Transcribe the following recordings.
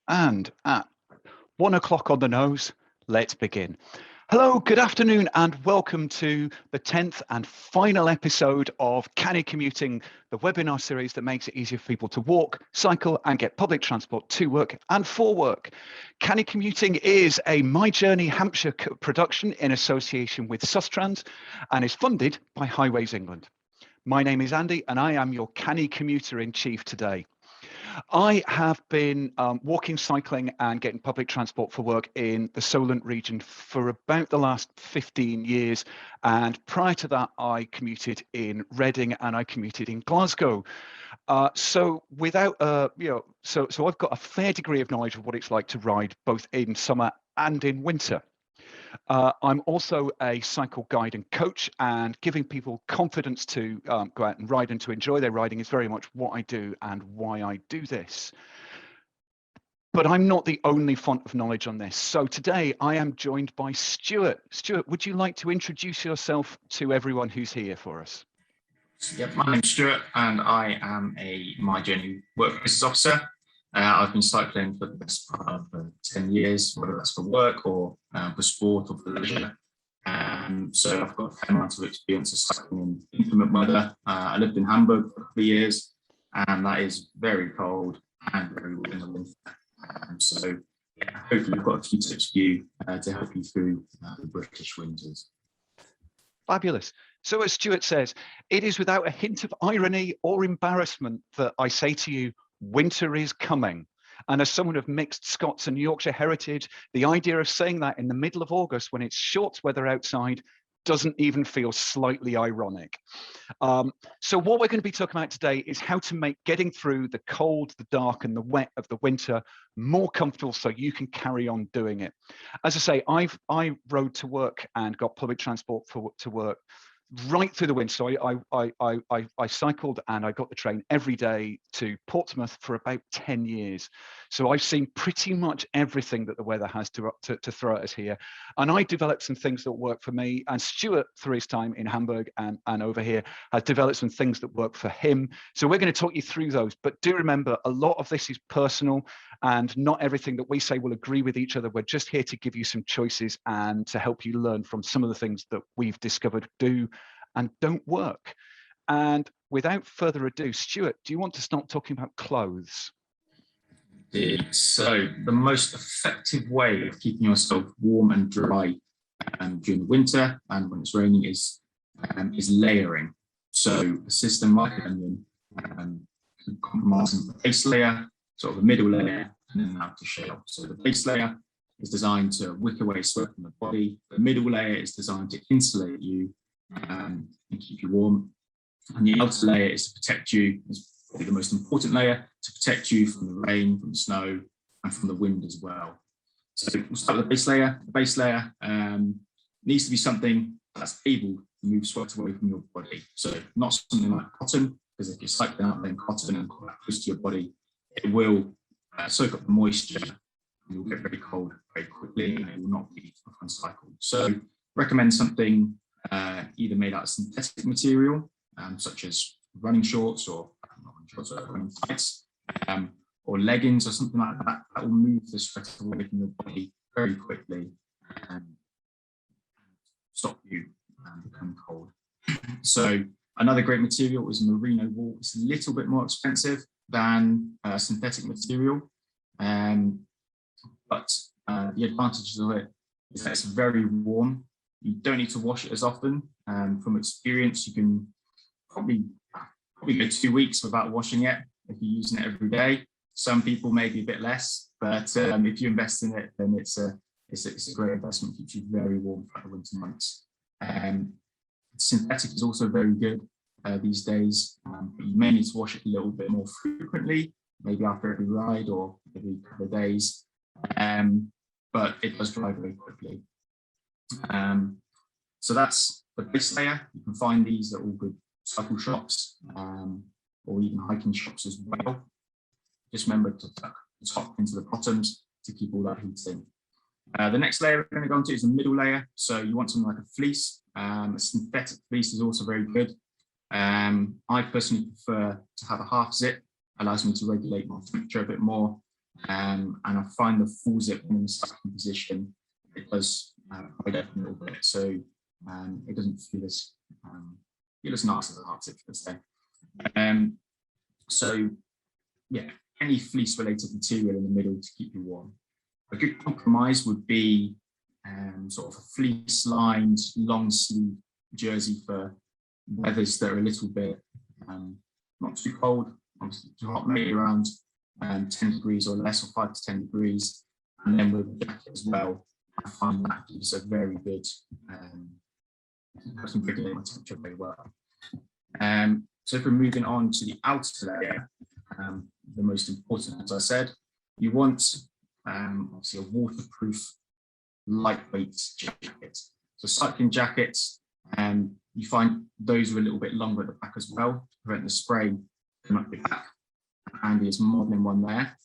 And at 1 o'clock on the nose, let's begin. Hello, good afternoon, and welcome to the 10th and final episode of Canny Commuting, the webinar series that makes it easier for people to walk, cycle, and get public transport to work and for work. Canny Commuting is a My Journey Hampshire production in association with Sustrans and is funded by Highways England. My name is Andy, and I am your Canny Commuter in Chief today. I have been walking, cycling and getting public transport for work in the Solent region for about the last 15 years. And prior to that, I commuted in Reading and I commuted in Glasgow. So I've got a fair degree of knowledge of what it's like to ride both in summer and in winter. I'm also a cycle guide and coach, and giving people confidence to go out and ride and to enjoy their riding is very much what I do and why I do this. But I'm not the only font of knowledge on this. So today I am joined by Stuart. Stuart, would you like to introduce yourself to everyone who's here for us? Yep, my name's Stuart and I am a My Journey Workplaces Officer. I've been cycling for the best part of 10 years, whether that's for work or for sport or for leisure. So I've got a fair amount of experience of cycling in inclement weather. I lived in Hamburg for a couple of years, and that is very cold and very wet in the winter. So yeah, hopefully I've got a few tips for you to help you through the British winters. Fabulous. So as Stuart says, it is without a hint of irony or embarrassment that I say to you, winter is coming. And as someone of mixed Scots and Yorkshire heritage, the idea of saying that in the middle of August when it's short weather outside doesn't even feel slightly ironic. So what we're going to be talking about today is how to make getting through the cold, the dark and the wet of the winter more comfortable so you can carry on doing it. As I say, I rode to work and got public transport to work right through the winter. So I cycled and I got the train every day to Portsmouth for about 10 years. So I've seen pretty much everything that the weather has to throw at us here. And I developed some things that work for me. And Stuart, through his time in Hamburg and over here, has developed some things that work for him. So we're going to talk you through those. But do remember, a lot of this is personal and not everything that we say will agree with each other. We're just here to give you some choices and to help you learn from some of the things that we've discovered do and don't work. And without further ado, Stuart, do you want to start talking about clothes? So the most effective way of keeping yourself warm and dry during the winter and when it's raining is layering. So a system like an onion, comprising the base layer, sort of a middle layer, and then an outer shell. So the base layer is designed to wick away sweat from the body. The middle layer is designed to insulate you and keep you warm. And the outer layer is to protect you, is probably the most important layer, to protect you from the rain, from the snow, and from the wind as well. So we'll start with the base layer. The base layer needs to be something that's able to move sweat away from your body. So not something like cotton, because if you're cycling out then cotton and quite close to your body, it will soak up the moisture and you'll get very cold very quickly and it will not be a fun cycle. So recommend something either made out of synthetic material, such as running shorts or running tights, or leggings or something like that, that will move the sweat away from your body very quickly and stop you becoming cold. So another great material is merino wool. It's a little bit more expensive than synthetic material, but the advantages of it is that it's very warm. You don't need to wash it as often. From experience, you can probably go 2 weeks without washing it if you're using it every day. Some people maybe a bit less, but if you invest in it, then it's a great investment. Keeps you very warm for the winter months. Synthetic is also very good these days. But you may need to wash it a little bit more frequently, maybe after every ride or every couple of days. But it does dry very quickly. So that's the base layer. You can find these at all good cycle shops or even hiking shops as well. Just remember to tuck the top into the bottoms to keep all that heat in. The next layer we're going to go into is the middle layer. So you want something like a fleece. A synthetic fleece is also very good. I personally prefer to have a half zip, allows me to regulate my temperature a bit more and I find the full zip in the cycling position, it does quite open a little bit, so it doesn't feel as nice as a hard zip, let's say. So yeah, any fleece related material in the middle to keep you warm. A good compromise would be sort of a fleece lined long sleeve jersey for weathers that are a little bit not too cold, obviously too hot, maybe around 10 degrees or less, or 5 to 10 degrees. And then with the jacket as well, I find that gives a very good, I can regulate my temperature very well. So if we're moving on to the outer layer, the most important, as I said, you want obviously a waterproof, lightweight jacket. So cycling jackets, you find those are a little bit longer at the back as well, to prevent the spray coming up your back. And there's modeling one there.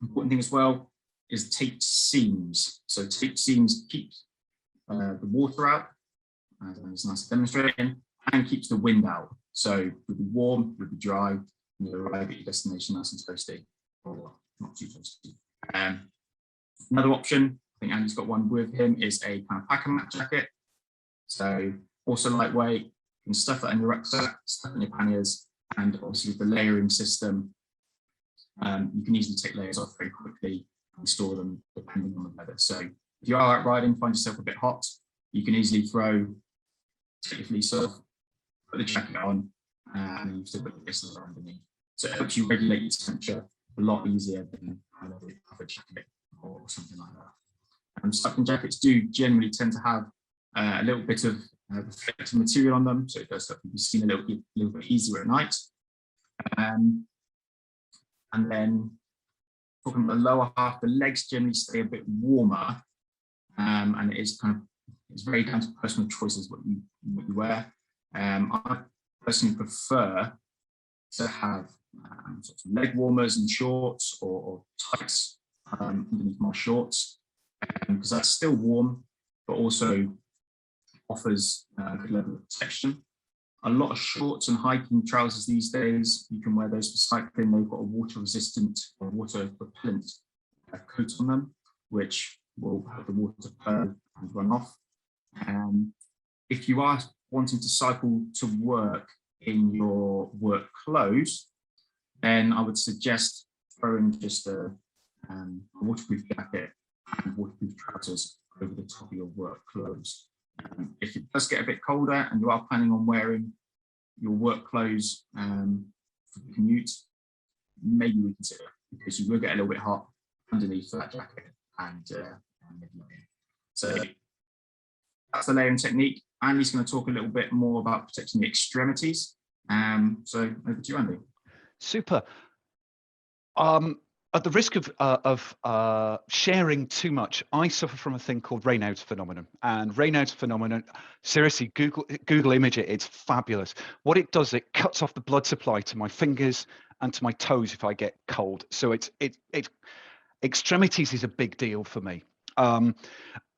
Important thing as well is taped seams. So taped seams keep the water out, as it's nice to demonstrate, and keeps the wind out. So you'll be warm, you'll be dry, and you'll arrive at your destination nice and toasty, or not too toasty. Another option, I think Andy's got one with him, is a kind of pack and mat jacket. So also lightweight, you can stuff that in your rucksack, stuff in your panniers, and obviously with the layering system, you can easily take layers off very quickly and store them depending on the weather. So if you are out riding, find yourself a bit hot, you can easily take your fleece off, put the jacket on, and then you still put the bristles underneath. So it helps you regulate your temperature a lot easier than kind of a covered jacket or something like that. Cycling jackets do generally tend to have a little bit of reflective material on them, so it does help you be seen a little bit easier at night. And then talking about the lower half, the legs generally stay a bit warmer, and it's very down to personal choices what you wear. I personally prefer to have sort of leg warmers and shorts or tights underneath my shorts, because that's still warm, but also offers a good level of protection. A lot of shorts and hiking trousers these days, you can wear those for cycling. They've got a water resistant or water repellent coat on them, which will have the water purge and run off. If you are wanting to cycle to work in your work clothes, then I would suggest throwing just a waterproof jacket and waterproof trousers over the top of your work clothes. If it does get a bit colder and you are planning on wearing your work clothes for the commute, maybe reconsider, because you will get a little bit hot underneath that jacket and so that's the layering technique. Andy's going to talk a little bit more about protecting the extremities. So over to you, Andy. Super. At the risk of sharing too much, I suffer from a thing called Raynaud's phenomenon. And Raynaud's phenomenon, seriously, Google image it, it's fabulous. What it does, it cuts off the blood supply to my fingers and to my toes if I get cold. So extremities is a big deal for me.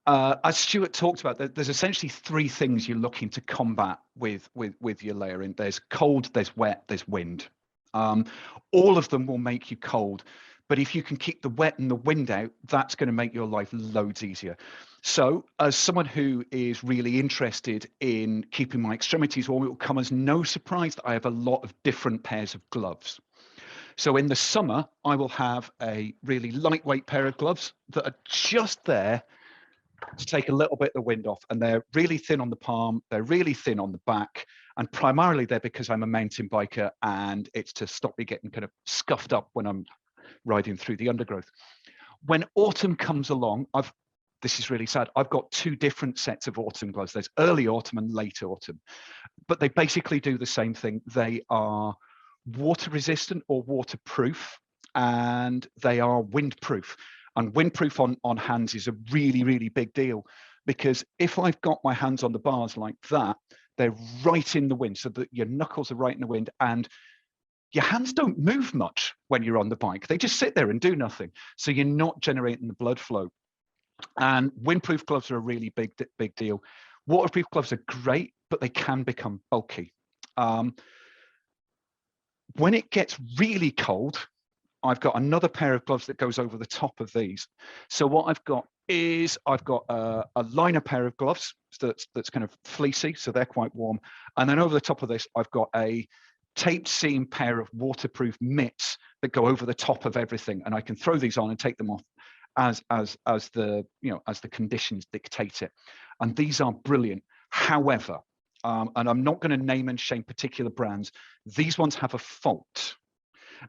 As Stuart talked about, there's essentially three things you're looking to combat with your layering. There's cold, there's wet, there's wind. All of them will make you cold, but if you can keep the wet and the wind out, that's going to make your life loads easier. So as someone who is really interested in keeping my extremities warm, it will come as no surprise that I have a lot of different pairs of gloves. So in the summer, I will have a really lightweight pair of gloves that are just there to take a little bit of the wind off, and they're really thin on the palm, they're really thin on the back, and primarily they're because I'm a mountain biker and it's to stop me getting kind of scuffed up when I'm riding through the undergrowth. When autumn comes along, this is really sad, I've got two different sets of autumn gloves. There's early autumn and late autumn, but they basically do the same thing. They are water resistant or waterproof, and they are windproof. And windproof on hands is a really, really big deal, because if I've got my hands on the bars like that, they're right in the wind, so that your knuckles are right in the wind, and your hands don't move much when you're on the bike. They just sit there and do nothing. So you're not generating the blood flow. And windproof gloves are a really big deal. Waterproof gloves are great, but they can become bulky. When it gets really cold, I've got another pair of gloves that goes over the top of these. So what I've got is I've got a liner pair of gloves that's kind of fleecy, so they're quite warm. And then over the top of this, I've got a taped seam pair of waterproof mitts that go over the top of everything, and I can throw these on and take them off as the conditions dictate it. And these are brilliant. However, and I'm not going to name and shame particular brands, these ones have a fault.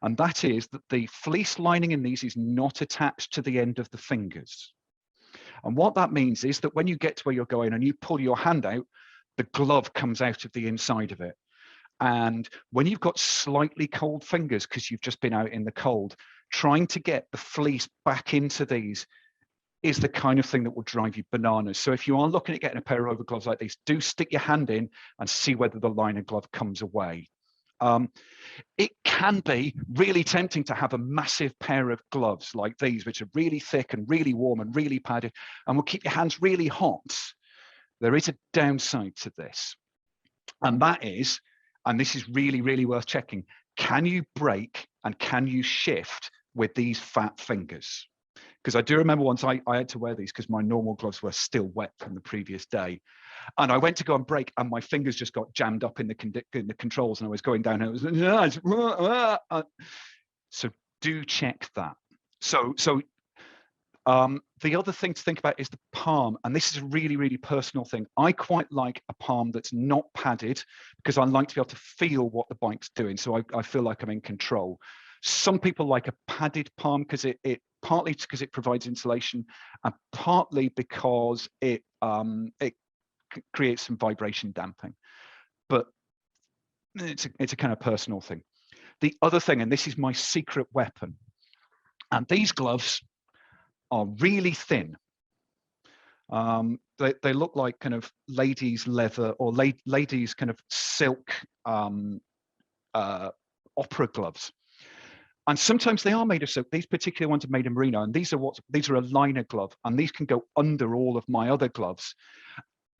And that is that the fleece lining in these is not attached to the end of the fingers. And what that means is that when you get to where you're going and you pull your hand out, the glove comes out of the inside of it. And when you've got slightly cold fingers because you've just been out in the cold, trying to get the fleece back into these is the kind of thing that will drive you bananas. So if you are looking at getting a pair of over gloves like these, do stick your hand in and see whether the liner glove comes away. It can be really tempting to have a massive pair of gloves like these, which are really thick and really warm and really padded and will keep your hands really hot. There is a downside to this, and that is, and this is really, really worth checking, can you brake and can you shift with these fat fingers? Because I do remember once I had to wear these because my normal gloves were still wet from the previous day. And I went to go and brake and my fingers just got jammed up in the controls and I was going down and it was, so do check that. So the other thing to think about is the palm. And this is a really, really personal thing. I quite like a palm that's not padded because I like to be able to feel what the bike's doing. So I feel like I'm in control. Some people like a padded palm because it partly because it provides insulation and partly because it creates some vibration damping, but it's a kind of personal thing. The other thing, and this is my secret weapon, and these gloves are really thin. They look like kind of ladies leather or ladies kind of silk opera gloves. And sometimes they are made of silk. These particular ones are made of merino, and these are a liner glove, and these can go under all of my other gloves.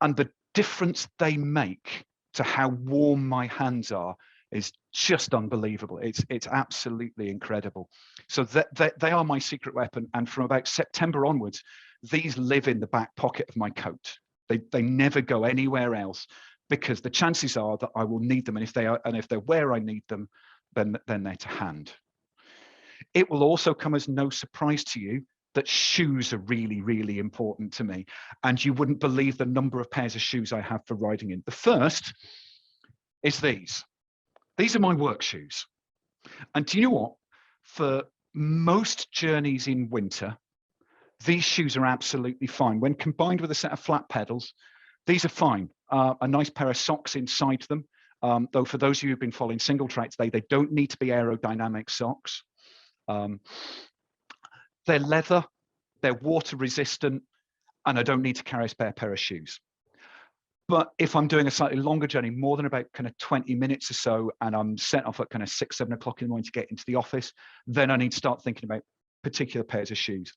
And the difference they make to how warm my hands are is just unbelievable. It's absolutely incredible. So they are my secret weapon. And from about September onwards, these live in the back pocket of my coat. They never go anywhere else because the chances are that I will need them. And if they're where I need them, then they're to hand. It will also come as no surprise to you that shoes are really, really important to me. And you wouldn't believe the number of pairs of shoes I have for riding in. The first is these. These are my work shoes. And do you know what? For most journeys in winter, these shoes are absolutely fine. When combined with a set of flat pedals, these are fine. A nice pair of socks inside them. Though for those of you who've been following single track today, they don't need to be aerodynamic socks. They're leather, they're water resistant, and I don't need to carry a spare pair of shoes. But if I'm doing a slightly longer journey, more than about kind of 20 minutes or so, and I'm set off at kind of 6, 7 o'clock in the morning to get into the office, then I need to start thinking about particular pairs of shoes.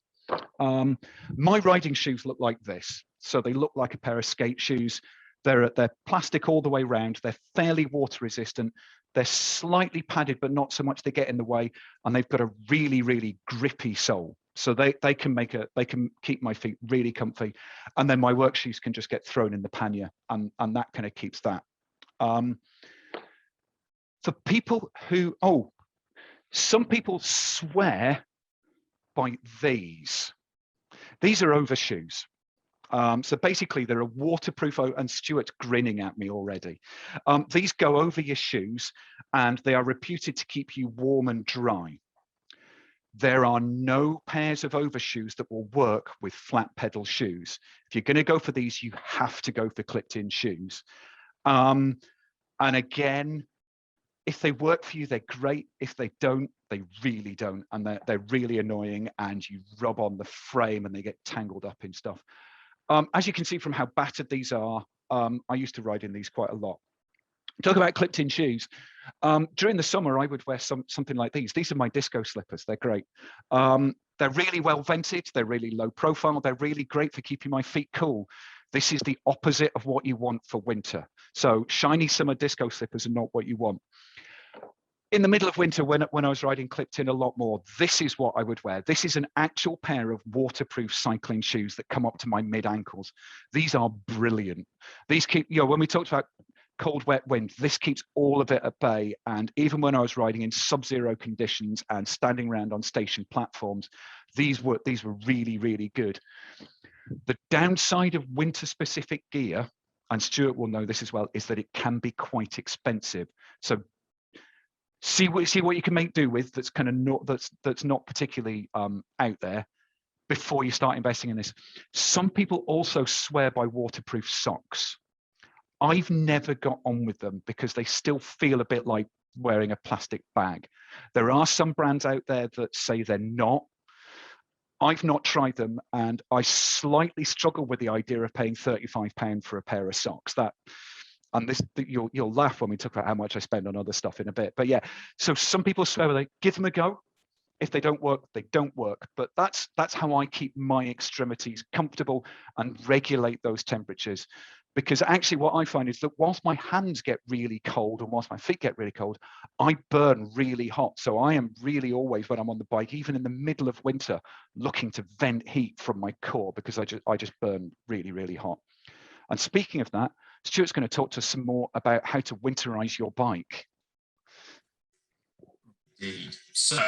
My riding shoes look like this. So they look like a pair of skate shoes. They're plastic all the way around. They're fairly water resistant. They're slightly padded, but not so much they get in the way. And they've got a really, really grippy sole. So they can keep my feet really comfy. And then my work shoes can just get thrown in the pannier, and that kind of keeps that. For people who, some people swear by these. These are overshoes. So basically they're a waterproof, and Stuart's grinning at me already. These go over your shoes and they are reputed to keep you warm and dry. There are no pairs of overshoes that will work with flat pedal shoes. If you're going to go for these, you have to go for clipped in shoes. And again, if they work for you, they're great. If they don't, they really don't. And they're really annoying, and you rub on the frame and they get tangled up in stuff. As you can see from how battered these are, I used to ride in these quite a lot. Talk about clipped in shoes. During the summer, I would wear something like these. These are my disco slippers. They're great. They're really well vented. They're really low profile. They're really great for keeping my feet cool. This is the opposite of what you want for winter. So shiny summer disco slippers are not what you want. in the middle of winter, when I was riding clipped in a lot more, this is what I would wear. This is an actual pair of waterproof cycling shoes that come up to my mid ankles. These are brilliant. These keep, when we talked about cold, wet wind, this keeps all of it at bay. And even when I was riding in sub-zero conditions and standing around on station platforms, these were really, really good. The downside of winter-specific gear, and Stuart will know this as well, is that it can be quite expensive. So see what you can make do with that's kind of not particularly out there before you start investing in this. Some people also swear by waterproof socks. I've never got on with them because they still feel a bit like wearing a plastic bag. There are some brands out there that say they're not. I've not tried them, and I slightly struggle with the idea of paying £35 for a pair of socks. You'll laugh when we talk about how much I spend on other stuff in a bit. But yeah, so some people swear they give them a go. If they don't work, they don't work. But that's how I keep my extremities comfortable and regulate those temperatures. Because actually what I find is that whilst my hands get really cold and whilst my feet get really cold, I burn really hot. So I am really always, when I'm on the bike, even in the middle of winter, looking to vent heat from my core because I just burn really, really hot. And speaking of that, Stuart's going to talk to us some more about how to winterize your bike. Indeed. So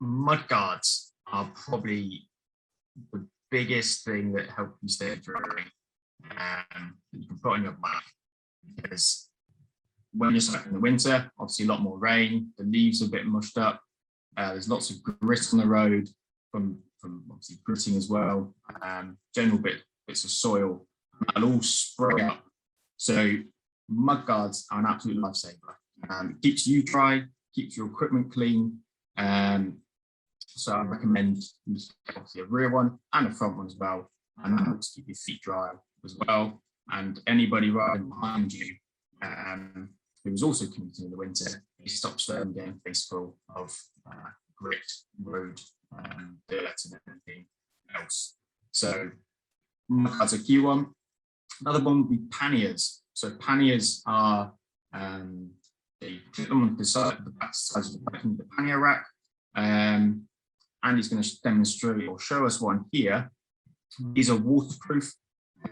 mud guards are probably the biggest thing that help you stay dry. You can put on your bike, because when you're stuck in the winter, obviously a lot more rain, the leaves are a bit mushed up, there's lots of grit on the road from obviously gritting as well, general bits of soil, that'll all spray up. So mud guards are an absolute lifesaver. It keeps you dry, keeps your equipment clean. So I recommend obviously a rear one and a front one as well, and that helps keep your feet dry as well. And anybody riding behind you who is also commuting in the winter, it stops them getting face full of grit, road, dirt and everything else. So that's a key one. Another one would be panniers. So panniers are, you put them on the back side of the pannier rack. Andy's going to demonstrate or show us one here. These are waterproof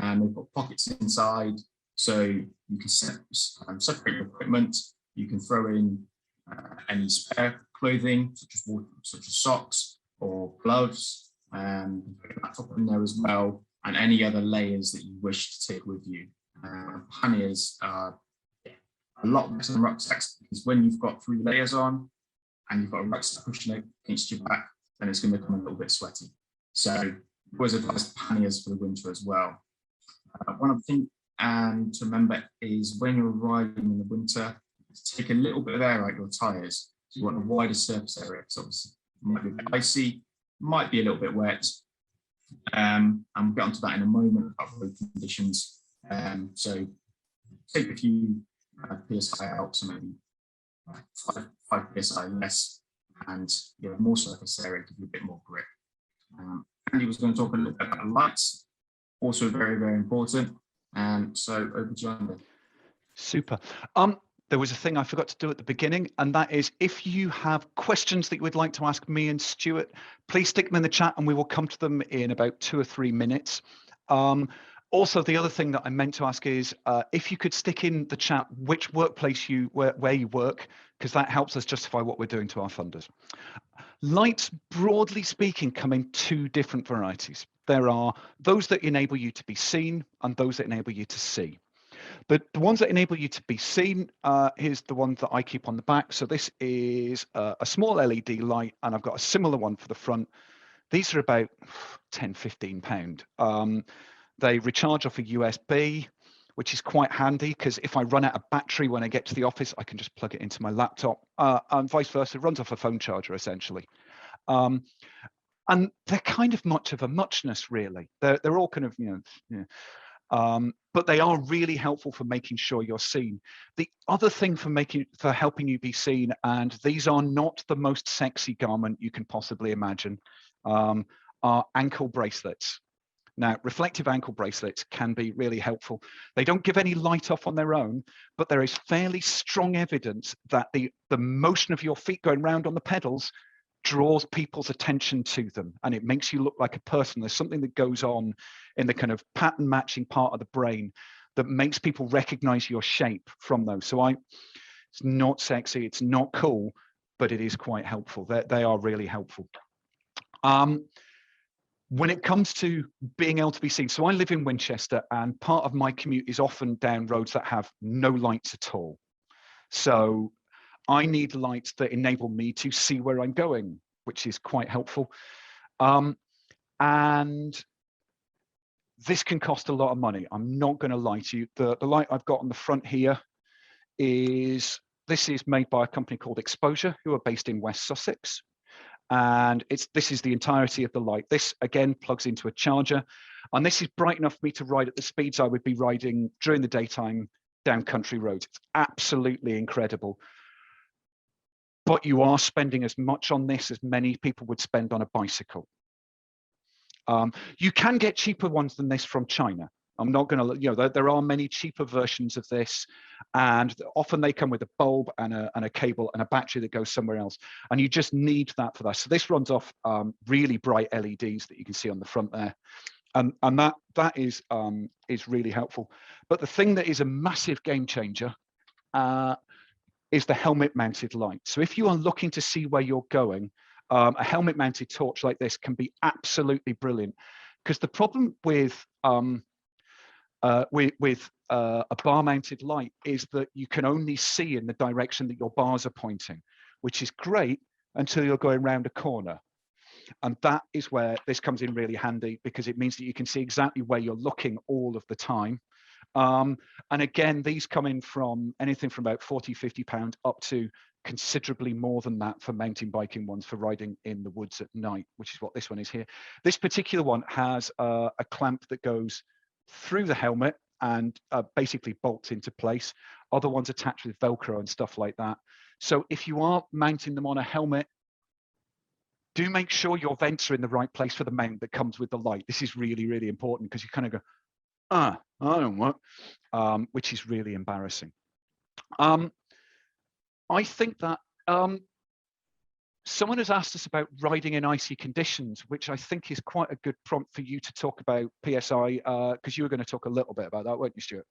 and they've got pockets inside, so you can separate your equipment. You can throw in any spare clothing, such as socks or gloves, and put a laptop in there as well, and any other layers that you wish to take with you. Panniers are a lot better than rucksacks, because when you've got 3 layers on and you've got a rucksack pushing against your back, then it's going to become a little bit sweaty. So always advise panniers for the winter as well. One other thing to remember is when you're riding in the winter, take a little bit of air out your tyres. So you want a wider surface area, because obviously it might be a bit icy, might be a little bit wet. And we'll get onto that in a moment about road conditions. So take a few PSI out, so maybe 5 PSI less, and more surface area to give you a bit more grip. Andy was going to talk a little bit about lights, also very, very important. So over to you, Andy. Super. There was a thing I forgot to do at the beginning, and that is, if you have questions that you would like to ask me and Stuart, please stick them in the chat and we will come to them in about 2 or 3 minutes. Also, the other thing that I meant to ask is if you could stick in the chat which workplace where you work, because that helps us justify what we're doing to our funders. Lights, broadly speaking, come in 2 different varieties. There are those that enable you to be seen and those that enable you to see. But the ones that enable you to be seen, here's the one that I keep on the back. So this is a small LED light, and I've got a similar one for the front. These are about £10, £15. They recharge off a USB, which is quite handy, because if I run out of battery when I get to the office, I can just plug it into my laptop, and vice versa. It runs off a phone charger, essentially. And they're kind of much of a muchness, really. They're all kind of, but they are really helpful for making sure you're seen. The other thing for helping you be seen, and these are not the most sexy garment you can possibly imagine, are ankle bracelets. Now, reflective ankle bracelets can be really helpful. They don't give any light off on their own, but there is fairly strong evidence that the motion of your feet going round on the pedals draws people's attention to them, and it makes you look like a person. There's something that goes on in the kind of pattern matching part of the brain that makes people recognize your shape from those. So it's not sexy, it's not cool, but it is quite helpful. They are really helpful. When it comes to being able to be seen, so I live in Winchester, and part of my commute is often down roads that have no lights at all. So I need lights that enable me to see where I'm going, which is quite helpful. And this can cost a lot of money. I'm not going to lie to you. The light I've got on the front here is made by a company called Exposure, who are based in West Sussex. And this is the entirety of the light. This again plugs into a charger, and this is bright enough for me to ride at the speeds I would be riding during the daytime down country roads. It's absolutely incredible. But you are spending as much on this as many people would spend on a bicycle. You can get cheaper ones than this from China. I'm not going to, there are many cheaper versions of this, and often they come with a bulb and a cable and a battery that goes somewhere else, and you just need that for that. So this runs off really bright LEDs that you can see on the front there, and that is really helpful. But the thing that is a massive game changer is the helmet mounted light. So if you are looking to see where you're going, a helmet mounted torch like this can be absolutely brilliant, because the problem with a bar mounted light is that you can only see in the direction that your bars are pointing, which is great until you're going around a corner. And that is where this comes in really handy, because it means that you can see exactly where you're looking all of the time. And again, these come in from anything from about 40, 50 pounds up to considerably more than that for mountain biking ones for riding in the woods at night, which is what this one is here. This particular one has a clamp that goes through the helmet and basically bolts into place. Other ones attached with Velcro and stuff like that. So if you are mounting them on a helmet, do make sure your vents are in the right place for the mount that comes with the light. This is really, really important, because you kind of go, I don't know, which is really embarrassing. I think that someone has asked us about riding in icy conditions, which I think is quite a good prompt for you to talk about PSI, because you were going to talk a little bit about that, weren't you, Stuart?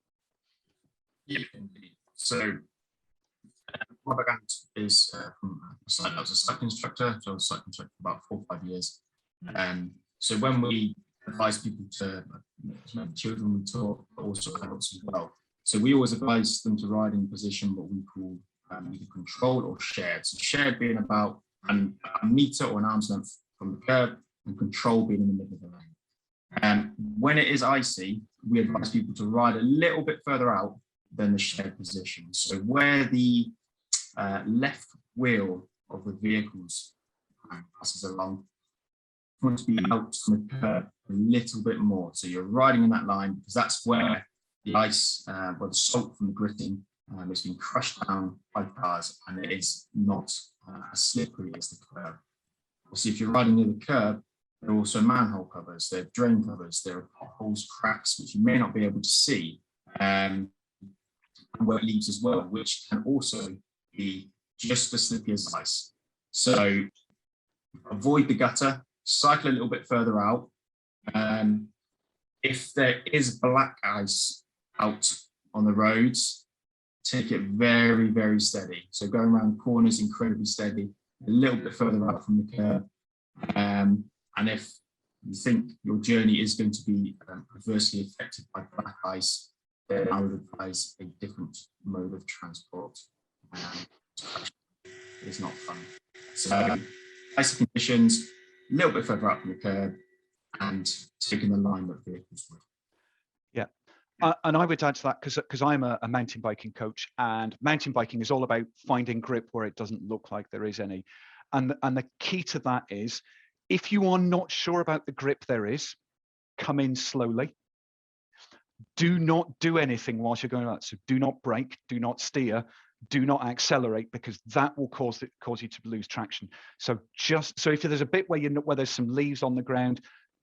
Yeah, indeed. So my background is from I was a cycling instructor, so I was a cycling instructor for about 4 or 5 years. So when we advise people to, children we taught, but also adults as well. So we always advise them to ride in a position what we call either controlled or shared. So shared being about a meter or an arm's length from the curb, and control being in the middle of the lane. When it is icy, we advise people to ride a little bit further out than the shared position. So where the left wheel of the vehicles passes along, you want to be out from the curb a little bit more. So you're riding in that line, because that's where the ice, or the salt from the gritting, it's been crushed down by cars, and it is not as slippery as the curb. Obviously, if you're riding near the curb, there are also manhole covers, there are drain covers, there are potholes, cracks, which you may not be able to see, and where it leads as well, which can also be just as slippery as ice. So avoid the gutter, cycle a little bit further out. If there is black ice out on the roads, take it very, very steady. So going around corners incredibly steady, a little bit further out from the curb. And if you think your journey is going to be adversely affected by black ice, then I would advise a different mode of transport. It's not fun. So icy conditions, a little bit further out from the curb, and taking the line that vehicles would. Yeah. And I would add to that, because I'm a mountain biking coach, and mountain biking is all about finding grip where it doesn't look like there is any. And the key to that is, if you are not sure about the grip there is, come in slowly. Do not do anything whilst you're going out. So do not brake, do not steer, do not accelerate, because that will cause you to lose traction. So if there's a bit where there's some leaves on the ground,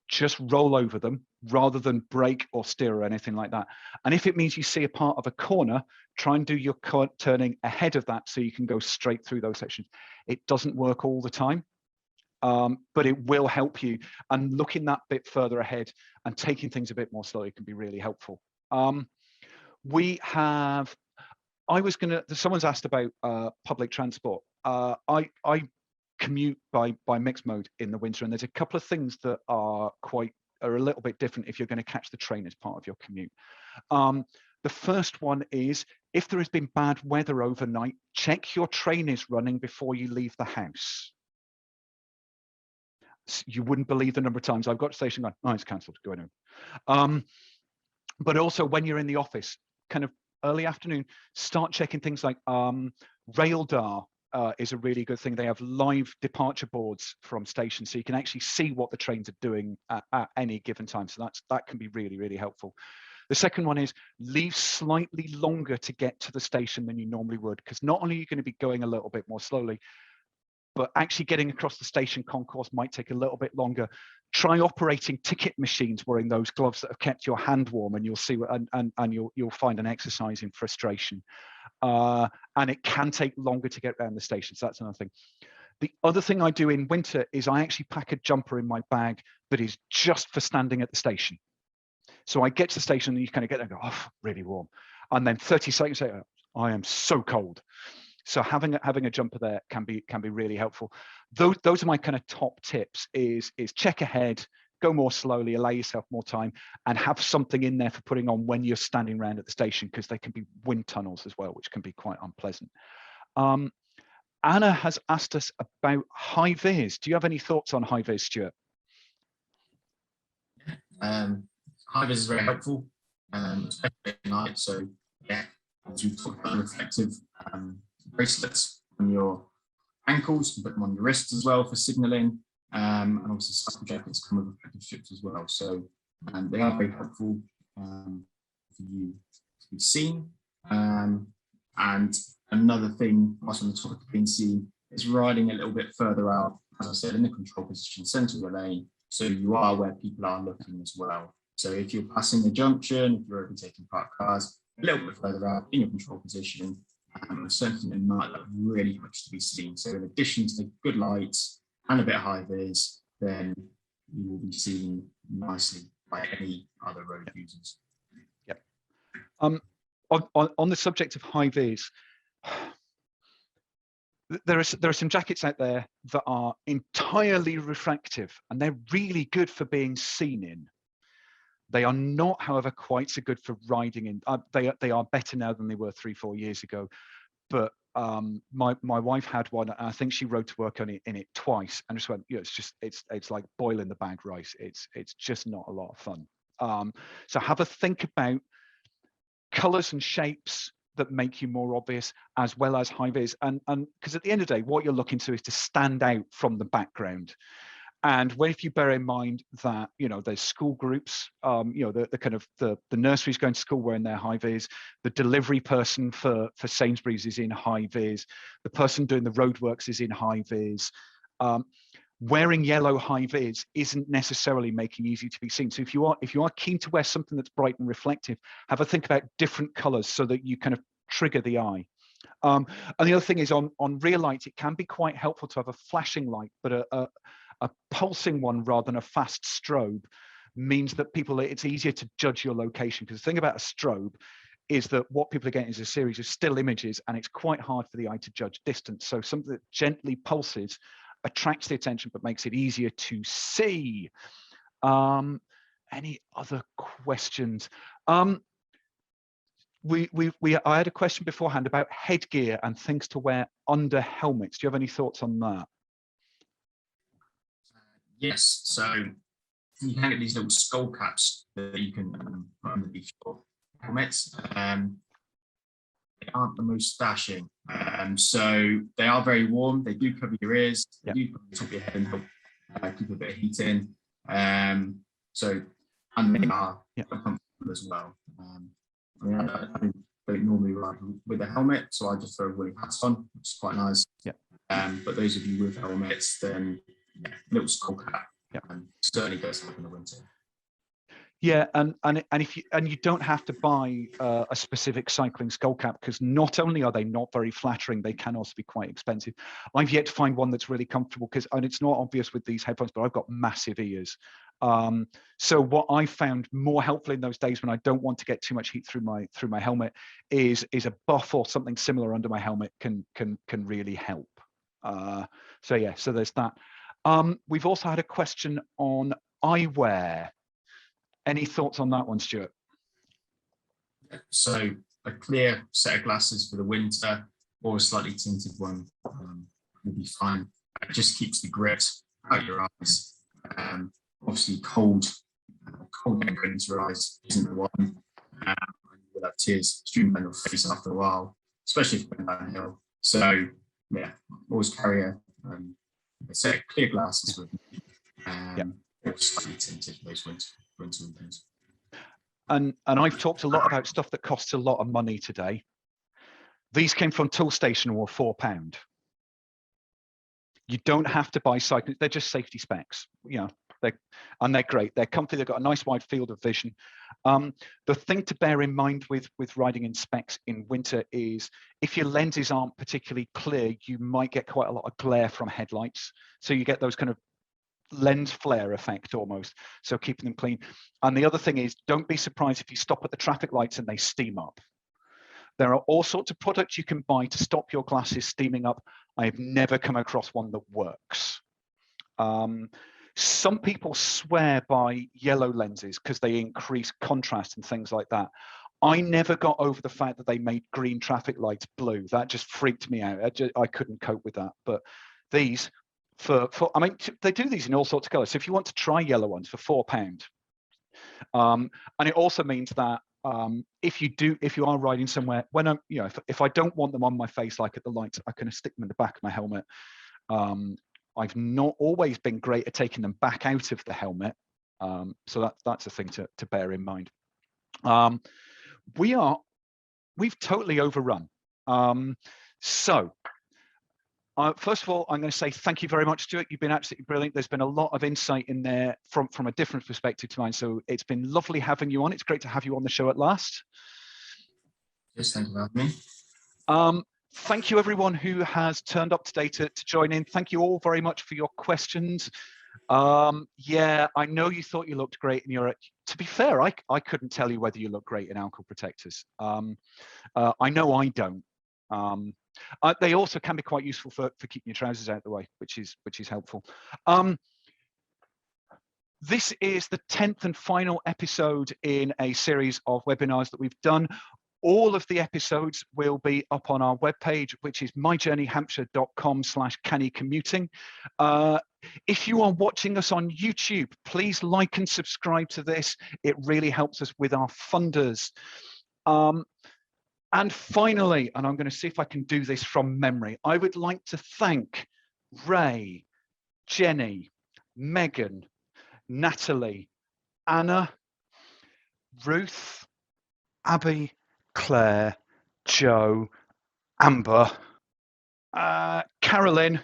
just roll over them rather than brake or steer or anything like that. And if it means you see a part of a corner, try and do your turning ahead of that so you can go straight through those sections. It doesn't work all the time, but it will help you. And looking that bit further ahead and taking things a bit more slowly can be really helpful. Someone's asked about public transport. I commute by mixed mode in the winter, and there's a couple of things that are a little bit different if you're going to catch the train as part of your commute. The first one is, if there has been bad weather overnight, check your train is running before you leave the house. You wouldn't believe the number of times I've got to the station going, oh, it's cancelled, going home. But also when you're in the office, kind of early afternoon, start checking things like Raildar is a really good thing. They have live departure boards from stations, so you can actually see what the trains are doing at any given time. So that can be really, really helpful. The second one is leave slightly longer to get to the station than you normally would, because not only are you going to be going a little bit more slowly, but actually getting across the station concourse might take a little bit longer. Try operating ticket machines wearing those gloves that have kept your hand warm, and you'll see, and you'll find an exercise in frustration. And it can take longer to get around the station. So that's another thing. The other thing I do in winter is I actually pack a jumper in my bag that is just for standing at the station. So I get to the station and you kind of get there and go, oh, really warm. And then 30 seconds later, I am so cold. So having a jumper there can be really helpful. Those are my kind of top tips: is check ahead, go more slowly, allow yourself more time, and have something in there for putting on when you're standing around at the station, because they can be wind tunnels as well, which can be quite unpleasant. Anna has asked us about high vis. Do you have any thoughts on high vis, Stuart? High vis is very helpful, especially at night. So yeah, as we talked about, reflective bracelets on your ankles, you can put them on your wrists as well for signalling, and obviously cycle jackets come with reflective strips as well. So they are very helpful for you to be seen. And another thing, whilst on the topic of being seen, is riding a little bit further out, as I said, in the control position, centre of the lane, so you are where people are looking as well. So if you're passing a junction, if you're overtaking parked cars, a little bit further out in your control position, something in night that really helps to be seen. So in addition to the good lights and a bit of high vis, then you will be seen nicely by any other road users. Yep. On the subject of high vis, there are some jackets out there that are entirely refractive, and they're really good for being seen in. They are not, however, quite so good for riding in. They are better now than they were 3-4 years ago. But my wife had one, and I think she rode to work in it twice, and just went, it's like boiling the bag rice. It's just not a lot of fun. So have a think about colours and shapes that make you more obvious, as well as high vis, and because at the end of the day, what you're looking to is to stand out from the background. And if you bear in mind that, there's school groups, the kind of the nurseries going to school wearing their high vis, the delivery person for Sainsbury's is in high vis, the person doing the roadworks is in high vis. Wearing yellow high vis isn't necessarily making easy to be seen. So if you are keen to wear something that's bright and reflective, have a think about different colors so that you kind of trigger the eye. And the other thing is on rear lights, it can be quite helpful to have a flashing light, but a pulsing one rather than a fast strobe means that it's easier to judge your location. Because the thing about a strobe is that what people are getting is a series of still images, and it's quite hard for the eye to judge distance. So something that gently pulses attracts the attention but makes it easier to see. Any other questions? I had a question beforehand about headgear and things to wear under helmets. Do you have any thoughts on that? Yes, so you can get these little skull caps that you can put underneath your helmets. They aren't the most dashing, so they are very warm. They do cover your ears, they do cover the top of your head and help keep a bit of heat in. And they are comfortable as well. I don't normally ride with a helmet, so I just throw a woolly hat on, which is quite nice. But those of you with helmets, then little skull cap certainly does help in the winter. Yeah, and if you don't have to buy a specific cycling skull cap, because not only are they not very flattering, they can also be quite expensive. I've yet to find one that's really comfortable, and it's not obvious with these headphones, but I've got massive ears. So what I found more helpful in those days when I don't want to get too much heat through my helmet is a buff or something similar under my helmet can really help. So yeah, so there's that. We've also had a question on eyewear. Any thoughts on that one, Stuart? So a clear set of glasses for the winter or a slightly tinted one will be fine. It just keeps the grit out of your eyes. Obviously, cold getting into your eyes isn't the one. You'll have tears streaming down your face after a while, especially if you're going downhill. So yeah, always carry a set of clear glasses with me. Or slightly tinted for those winter weekends. And I've talked a lot about stuff that costs a lot of money today. These came from Toolstation or £4. You don't have to buy cycling; they're just safety specs. They're great. They're comfy. They've got a nice wide field of vision. The thing to bear in mind with riding in specs in winter is if your lenses aren't particularly clear, you might get quite a lot of glare from headlights. So you get those kind of lens flare effect almost, so keeping them clean. And the other thing is, don't be surprised if you stop at the traffic lights and they steam up. There are all sorts of products you can buy to stop your glasses steaming up. I have never come across one that works. Some people swear by yellow lenses because they increase contrast and things like that. I never got over the fact that they made green traffic lights blue. That just freaked me out. I couldn't cope with that. But these, I mean, they do these in all sorts of colors. So if you want to try yellow ones for £4, and it also means that if you are riding somewhere, when I'm, if I don't want them on my face, like at the lights, I can stick them in the back of my helmet. I've not always been great at taking them back out of the helmet, so that's a thing to bear in mind. We've totally overrun. So first of all, I'm going to say thank you very much, Stuart. You've been absolutely brilliant. There's been a lot of insight in there from a different perspective to mine. So it's been lovely having you on. It's great to have you on the show at last. Yes, thank you for having me. Thank you, everyone who has turned up today to join in. Thank you all very much for your questions. Yeah, I know you thought you looked great in your. To be fair, I couldn't tell you whether you look great in ankle protectors. I know I don't. They also can be quite useful for keeping your trousers out of the way, which is helpful. This is the 10th and final episode in a series of webinars that we've done. All of the episodes will be up on our webpage, which is myjourneyhampshire.com/Canny Commuting. If you are watching us on YouTube, please like and subscribe to this. It really helps us with our funders. And finally, and I'm going to see if I can do this from memory, I would like to thank Ray, Jenny, Megan, Natalie, Anna, Ruth, Abby, Claire, Joe, Amber, Carolyn.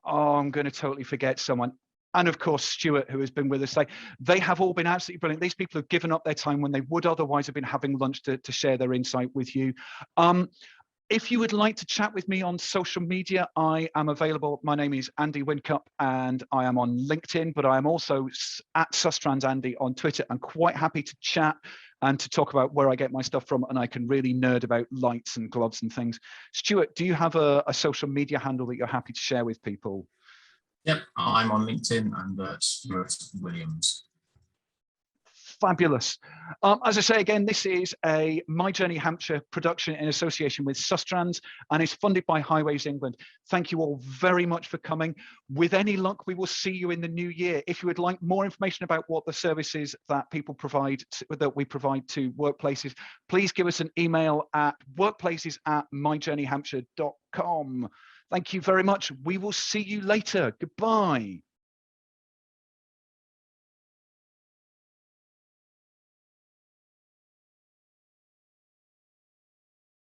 Oh, I'm going to totally forget someone. And of course, Stuart, who has been with us today. They have all been absolutely brilliant. These people have given up their time when they would otherwise have been having lunch to share their insight with you. If you would like to chat with me on social media, I am available. My name is Andy Wincup and I am on LinkedIn, but I am also at Sustrans Andy on Twitter. I'm quite happy to chat and to talk about where I get my stuff from, and I can really nerd about lights and gloves and things. Stuart, do you have a social media handle that you're happy to share with people? Yep, I'm on LinkedIn and Stuart Williams. Fabulous. As I say again, this is a My Journey Hampshire production in association with Sustrans and is funded by Highways England. Thank you all very much for coming. With any luck, we will see you in the new year. If you would like more information about what the services that people provide, that we provide to workplaces, please give us an email at workplaces@myjourneyhampshire.com. Thank you very much. We will see you later. Goodbye.